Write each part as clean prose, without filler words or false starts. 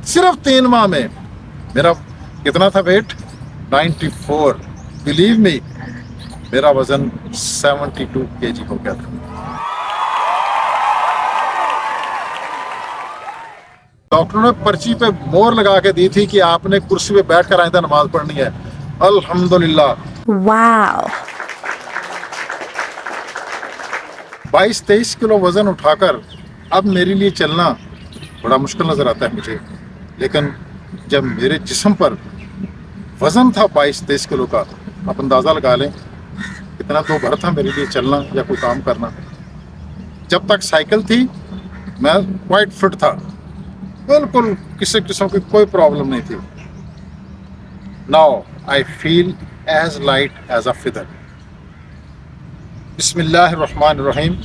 सिर्फ 3 माह में मेरा कितना था वेट, 94। बिलीव मी, मेरा वजन 72 kg हो गया था। डॉक्टर ने पर्ची पे मोहर लगा के दी थी कि आपने कुर्सी पे बैठ कर आइंदा नमाज पढ़नी है। अल्हम्दुलिल्लाह, वाओ। 22-23 किलो वजन उठाकर अब मेरे लिए चलना बड़ा मुश्किल नजर आता है मुझे। लेकिन जब मेरे जिस्म पर वजन था 22-23 किलो का, आप अंदाजा लगा लें कितना तो भर था मेरे लिए चलना या कोई काम करना। जब तक साइकिल थी मैं क्वाइट फिट था, बिल्कुल किसी किस्म की कोई प्रॉब्लम नहीं थी। Now I feel as light as a feather. बिस्मिल्लाहिर्रहमानिर्रहीम,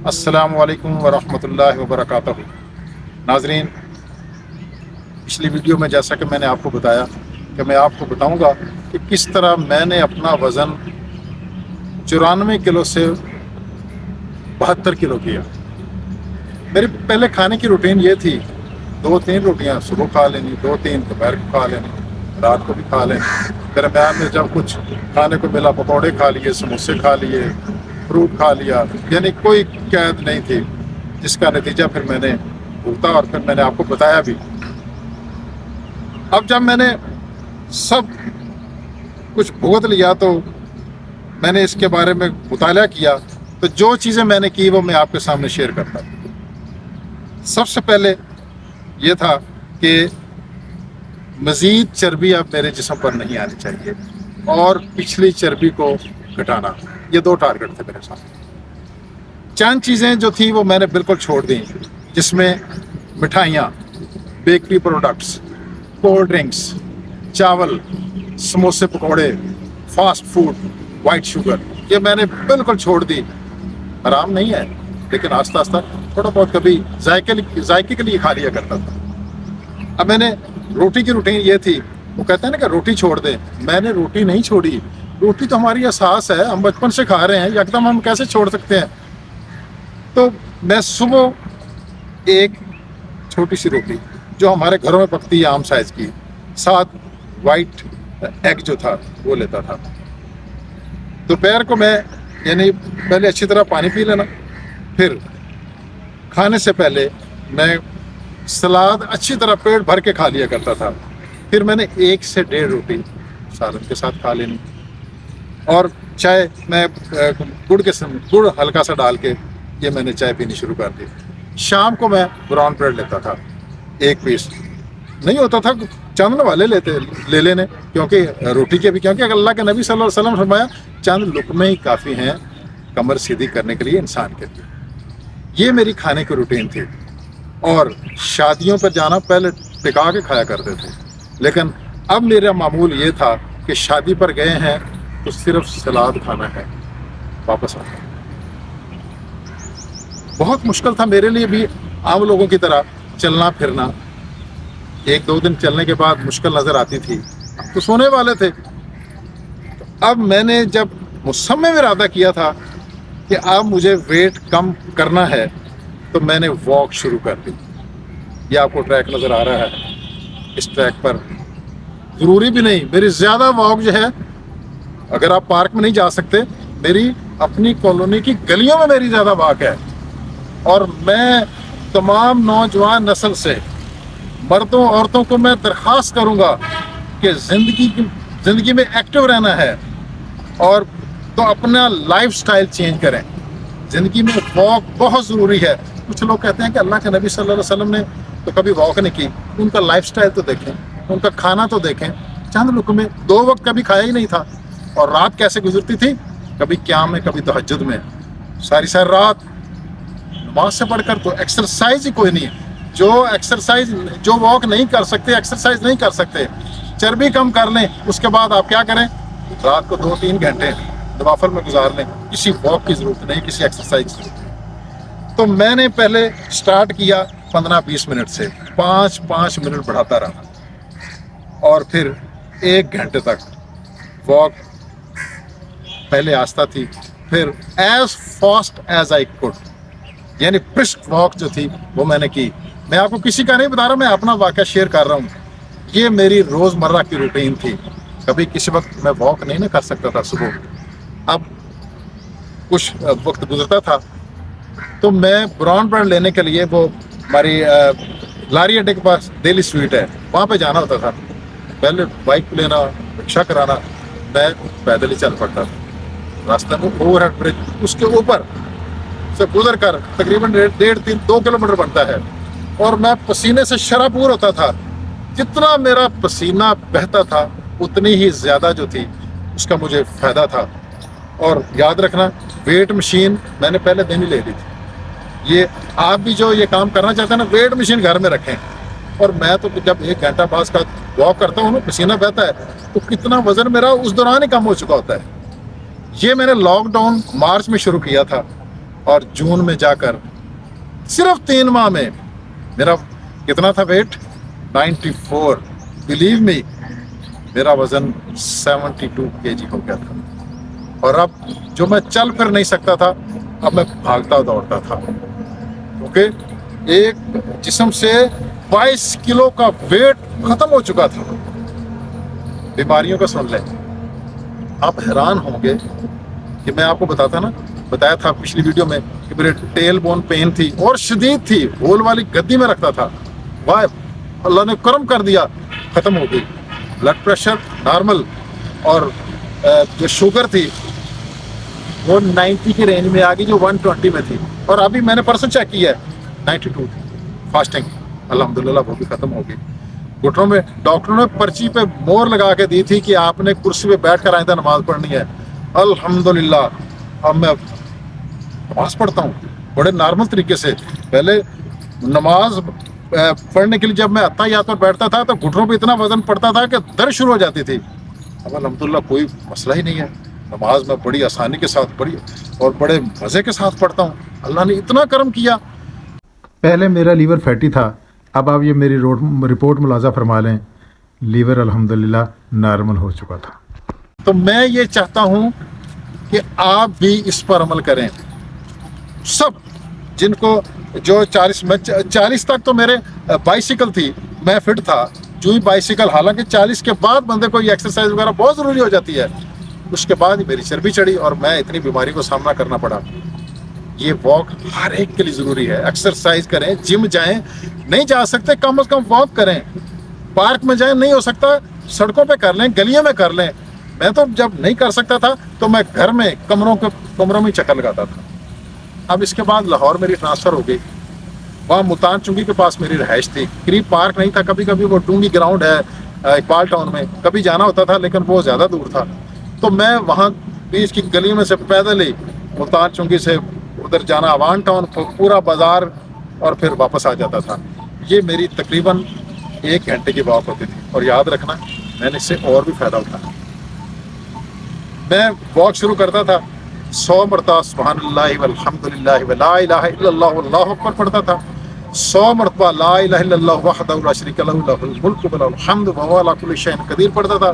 अस्सलामु अलैकुम वरहमतुल्लाहि वबरकातुहू। नाजरीन, पिछली वीडियो में जैसा कि मैंने आपको बताया कि मैं आपको बताऊंगा कि किस तरह मैंने अपना वज़न 94 किलो से 72 किलो किया। मेरी पहले खाने की रूटीन ये थी, 2-3 रोटियां सुबह खा लेनी, 2-3 दोपहर को खा लेनी, रात को भी खा लेनी। दरम्यान में जब कुछ खाने को मिला, पकौड़े खा लिए, समोसे खा लिए, फ्रूट खा लिया, यानी कोई कैद नहीं थी। जिसका नतीजा फिर मैंने भुगता और फिर मैंने आपको बताया भी। अब जब मैंने सब कुछ भुगत लिया तो मैंने इसके बारे में मुताला किया, तो जो चीज़ें मैंने की वो मैं आपके सामने शेयर करता हूँ। सबसे पहले ये था कि मज़ीद चर्बी अब मेरे जिस्म पर नहीं आनी चाहिए और पिछली चर्बी को घटाना, ये 2 टारगेट थे मेरे साथ। चंद चीज़ें जो थी वो मैंने बिल्कुल छोड़ दी, जिसमें मिठाइयाँ, बेकरी प्रोडक्ट्स, कोल्ड ड्रिंक्स, चावल, समोसे, पकौड़े, फास्ट फूड, वाइट शुगर, ये मैंने बिल्कुल छोड़ दी। आराम नहीं है, लेकिन आस्ता आस्ता थोड़ा बहुत कभी जायके के लिए खा लिया करता था। अब मैंने रोटी की रूटीन ये थी, वो कहते हैं ना कि रोटी छोड़ दे, मैंने रोटी नहीं छोड़ी। रोटी तो हमारी एहसास है, हम बचपन से खा रहे हैं, एकदम हम कैसे छोड़ सकते हैं। तो मैं सुबह एक छोटी सी रोटी जो हमारे घरों में पकती है आम साइज की, साथ वाइट एग जो था वो लेता था। दोपहर को मैं यानी पहले अच्छी तरह पानी पी लेना, फिर खाने से पहले मैं सलाद अच्छी तरह पेट भर के खा लिया करता था। फिर मैंने 1 से 1.5 रोटी सालन के साथ खा लेनी, और चाय मैं गुड़ हल्का सा डाल के ये मैंने चाय पीनी शुरू कर दी। शाम को मैं ब्राउन ब्रेड लेता था, 1 पीस नहीं होता था, चंद वाले ले लेने, क्योंकि रोटी के भी, क्योंकि अल्लाह के नबी सल्लल्लाहु अलैहि वसल्लम फरमाया चंद लुकमे ही काफ़ी हैं कमर सीधी करने के लिए इंसान के लिए। ये मेरी खाने की रूटीन थी। और शादियों पर जाना पहले टिका के खाया करते थे, लेकिन अब मेरा मामूल ये था कि शादी पर गए हैं तो सिर्फ सलाद खाना है, वापस आना। बहुत मुश्किल था मेरे लिए भी आम लोगों की तरह चलना फिरना। 1-2 दिन चलने के बाद मुश्किल नज़र आती थी, तो सोने वाले थे। तो अब मैंने जब मुसम्मम इरादा किया था कि अब मुझे वेट कम करना है, तो मैंने वॉक शुरू कर दी। ये आपको ट्रैक नज़र आ रहा है, इस ट्रैक पर ज़रूरी भी नहीं, मेरी ज़्यादा वॉक जो है, अगर आप पार्क में नहीं जा सकते, मेरी अपनी कॉलोनी की गलियों में मेरी ज़्यादा वॉक है। और मैं तमाम नौजवान नस्ल से मर्दों औरतों को मैं दरख्वास्त करूंगा कि ज़िंदगी में एक्टिव रहना है, और तो अपना लाइफस्टाइल चेंज करें। ज़िंदगी में वॉक बहुत ज़रूरी है। कुछ लोग कहते हैं कि अल्लाह के नबी सल्लल्लाहु अलैहि वसल्लम ने तो कभी वॉक नहीं की, उनका लाइफस्टाइल तो देखें, उनका खाना तो देखें। चंद लुक़मे 2 वक्त कभी खाया ही नहीं था, और रात कैसे गुजरती थी, कभी क़याम में, कभी तहज्जुद में, सारी रात नमाज से पढ़कर। तो एक्सरसाइज ही कोई नहीं है। जो वॉक नहीं कर सकते, एक्सरसाइज नहीं कर सकते, चर्बी कम कर लें, उसके बाद आप क्या करें, रात को 2-3 घंटे नवाफल में गुजार लें। किसी वॉक की ज़रूरत नहीं, किसी एक्सरसाइज की ज़रूरत नहीं। तो मैंने पहले स्टार्ट किया 15-20 मिनट से, 5-5 मिनट बढ़ाता रहा, और फिर 1 घंटे तक वॉक। पहले आस्था थी, फिर as fast as I could, यानी ब्रिस्क वॉक जो थी वो मैंने की। मैं आपको किसी का नहीं बता रहा, मैं अपना वाक़या शेयर कर रहा हूँ। ये मेरी रोज़मर्रा की रूटीन थी। कभी किसी वक्त मैं वॉक नहीं ना कर सकता था सुबह, अब कुछ वक्त गुजरता था तो मैं ब्राउन ब्रेड लेने के लिए, वो हमारी लारी अड्डे के पास दिल्ली स्वीट है, वहाँ पे जाना होता था। पहले बाइक लेना, रिक्शा कराना, मैं पैदल ही चल पड़ता था। रास्ते में ओवरहेड ब्रिज, उसके ऊपर से गुजर कर तकरीबन 1.5-2 किलोमीटर बनता है, और मैं पसीने से शराबूर होता था। जितना मेरा पसीना बहता था उतनी ही ज़्यादा जो थी उसका मुझे फ़ायदा था। और याद रखना, वेट मशीन मैंने पहले दिन ही ले ली थी। ये आप भी जो ये काम करना चाहते हैं ना, वेट मशीन घर में रखें। और मैं तो जब 1 घंटा पास का वॉक करता हूँ ना, पसीना बहता है, तो कितना वज़न मेरा उस दौरान ही कम हो चुका होता है। ये मैंने लॉकडाउन मार्च में शुरू किया था, और जून में जाकर सिर्फ 3 माह में मेरा कितना था वेट, 94। बिलीव मी, मेरा वज़न 72 kg हो गया था। और अब जो मैं चल फिर नहीं सकता था, अब मैं भागता दौड़ता था, क्योंकि एक जिस्म से 22 किलो का वेट खत्म हो चुका था। बीमारियों का सुन लें, आप हैरान होंगे कि मैं आपको बताया था पिछली वीडियो में कि मेरे टेल बोन पेन थी और शदीद थी, होल वाली गद्दी में रखता था। वाह, अल्लाह ने करम कर दिया, ख़त्म हो गई। ब्लड प्रेशर नॉर्मल, और जो शुगर थी वो 90 की रेंज में आ गई, जो 120 में थी। और अभी मैंने परसों चेक किया है, 92 थी। फास्टिंग अल्हम्दुलिल्लाह वो भी ख़त्म हो गई। घुटनों में डॉक्टरों ने पर्ची पे मोहर लगा के दी थी कि आपने कुर्सी पे बैठ कर आइंदा नमाज पढ़नी है। अल्हम्दुलिल्लाह अब मैं नमाज पढ़ता हूँ बड़े नॉर्मल तरीके से। पहले नमाज पढ़ने के लिए जब मैं अत्तहियात पर बैठता था तो घुटनों पे इतना वजन पड़ता था कि दर्द शुरू हो जाती थी। अब अल्हम्दुलिल्लाह कोई मसला ही नहीं है, नमाज में बड़ी आसानी के साथ बड़ी और बड़े मज़े के साथ पढ़ता हूँ। अल्लाह ने इतना करम किया। पहले मेरा लीवर फैटी था, अब आप ये मेरी रिपोर्ट मुलाजा फरमा लें, लीवर अल्हम्दुलिल्लाह नॉर्मल हो चुका था। तो मैं ये चाहता हूँ कि आप भी इस पर अमल करें। सब जिनको जो 40 तक तो मेरे बाइसिकल थी, मैं फिट था, जो ही बाइसिकल, हालांकि 40 के बाद बंदे को ये एक्सरसाइज वगैरह बहुत ज़रूरी हो जाती है। उसके बाद ही मेरी चर्बी चढ़ी और मैं इतनी बीमारी को सामना करना पड़ा। ये वॉक हर एक के लिए ज़रूरी है। एक्सरसाइज करें, जिम जाएं, नहीं जा सकते कम से कम वॉक करें, पार्क में जाएं, नहीं हो सकता सड़कों पे कर लें, गलियों में कर लें। मैं तो जब नहीं कर सकता था तो मैं घर में कमरों में चक्कर लगाता था। अब इसके बाद लाहौर मेरी ट्रांसफ़र हो गई, वहाँ मुल्तान चुंगी के पास मेरी रहाइश थी। करीब पार्क नहीं था, कभी कभी वो टूंगी ग्राउंड है इकबाल टाउन में, कभी जाना होता था, लेकिन वो ज़्यादा दूर था। तो मैं वहाँ बीच की गली में से पैदल ही मुल्तान चुंगी से उधर जाना, अवान टाउन, पूरा बाज़ार, और फिर वापस आ जाता था। ये मेरी तकरीबन 1 घंटे की वॉक होती थी। और याद रखना, मैंने इससे और भी फ़ायदा उठाया। मैं वॉक शुरू करता था, 100 मरतबा सुब्हानल्लाह वल्हम्दुलिल्लाह वला इलाहा इल्लल्लाह वल्लाहु अकबर पढ़ता था। 100 मरतबा ला इलाहा इल्लल्लाह वहदहु ला शरीका लहु लहुल मुल्कु व लहुल हम्दु व हुवा अला कुल्लि शैइन क़दीर पढ़ता था।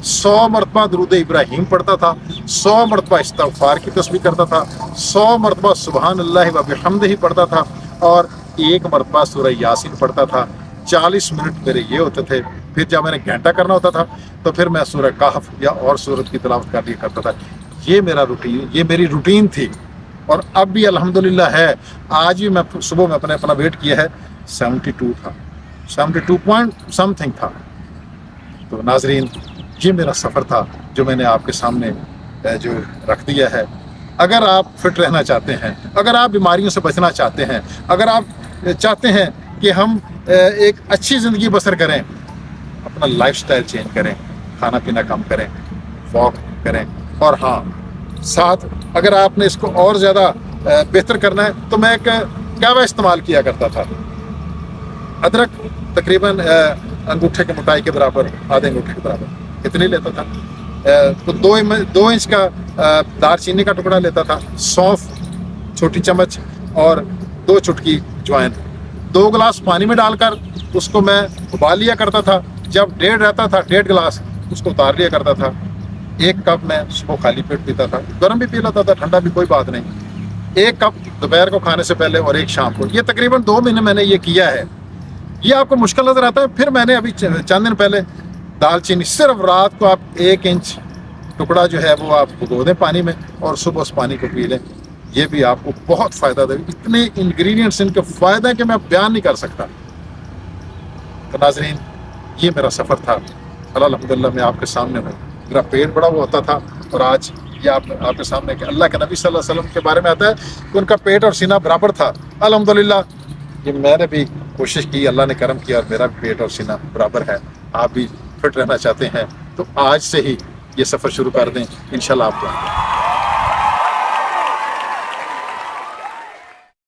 100 मरतबा दुरूद इब्राहीम पढ़ता था। 100 मरतबा इस्तिग़फ़ार की तस्बीह करता था। 100 मरतबा सुब्हानल्लाह व बिहम्दिही पढ़ता था। और 1 मरतबा सूरह यासीन पढ़ता था। 40 मिनट मेरे ये होते थे। फिर जब मैंने घंटा करना होता था तो फिर मैं सूरह कहफ या और सूरत की तिलावत कर लिया करता था। ये मेरी रूटीन थी, और अब भी अल्हम्दुलिल्लाह है। आज भी मैं सुबह में अपना वेट किया है, 72 था, 72 पॉइंट समथिंग था। तो नाजरीन, ये मेरा सफ़र था जो मैंने आपके सामने जो रख दिया है। अगर आप फिट रहना चाहते हैं, अगर आप बीमारियों से बचना चाहते हैं, अगर आप चाहते हैं कि हम एक अच्छी ज़िंदगी बसर करें, अपना लाइफस्टाइल चेंज करें, खाना पीना कम करें, वॉक करें, और हाँ, साथ अगर आपने इसको और ज़्यादा बेहतर करना है तो मैं एक कहवा इस्तेमाल किया करता था। अदरक तकरीबन अंगूठे के मोटाई के बराबर, आधे अंगूठे के बराबर इतनी लेता था। तो 2 इंच का दालचीनी का टुकड़ा लेता था, सौंफ छोटी चम्मच, और 2 चुटकी ज्वाइन। 2 गिलास पानी में डालकर उसको मैं उबाल लिया करता था। जब 1.5 रहता था, 1.5 गिलास उसको उतार लिया करता था। 1 कप मैं सुबह खाली पेट पीता था, गर्म भी पी लेता था, ठंडा भी, कोई बात नहीं। 1 कप दोपहर को खाने से पहले और 1 शाम को। ये तकरीबन 2 महीने मैंने ये किया है। ये आपको मुश्किल नज़र आता है, फिर मैंने अभी चंद दिन पहले दालचीनी सिर्फ रात को आप 1 इंच टुकड़ा जो है वो आप भिगो दें पानी में और सुबह उस पानी को पी लें। ये भी आपको बहुत फ़ायदा दे। इतने इंग्रेडिएंट्स इनके फ़ायदे हैं कि मैं बयान नहीं कर सकता। तो नाज़रीन, ये मेरा सफ़र था। अल्हम्दुलिल्लाह मैं आपके सामने हूँ। मेरा पेट बड़ा हुआ होता था और आज ये आपके सामने कि अल्लाह के नबी सल्लल्लाहु अलैहि वसल्लम के बारे में आता है कि उनका पेट और सीना बराबर था। अल्हम्दुलिल्लाह ये मैंने भी कोशिश की, अल्लाह ने करम किया और मेरा भी पेट और सीना बराबर है। आप भी फिट रहना चाहते हैं तो आज से ही ये सफ़र शुरू कर दें, इंशाल्लाह आपको